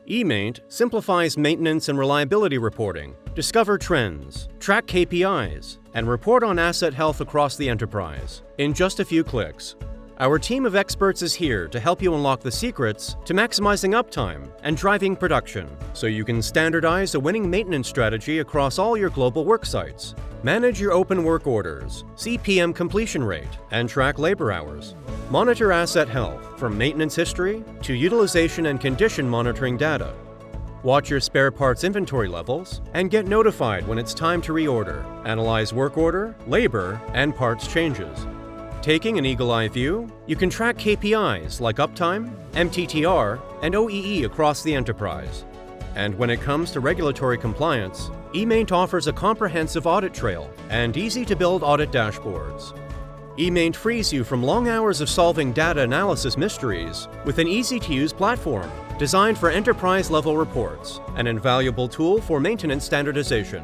eMaint simplifies maintenance and reliability reporting, discover trends, track KPIs, and report on asset health across the enterprise in just a few clicks. Our team of experts is here to help you unlock the secrets to maximizing uptime and driving production, so you can standardize a winning maintenance strategy across all your global work sites. Manage your open work orders, see PM completion rate, and track labor hours. Monitor asset health, from maintenance history to utilization and condition monitoring data. Watch your spare parts inventory levels and get notified when it's time to reorder. Analyze work order, labor, and parts changes. Taking an eagle-eye view, you can track KPIs like uptime, MTTR, and OEE across the enterprise. And when it comes to regulatory compliance, eMaint offers a comprehensive audit trail and easy-to-build audit dashboards. eMaint frees you from long hours of solving data analysis mysteries with an easy-to-use platform designed for enterprise-level reports, an invaluable tool for maintenance standardization.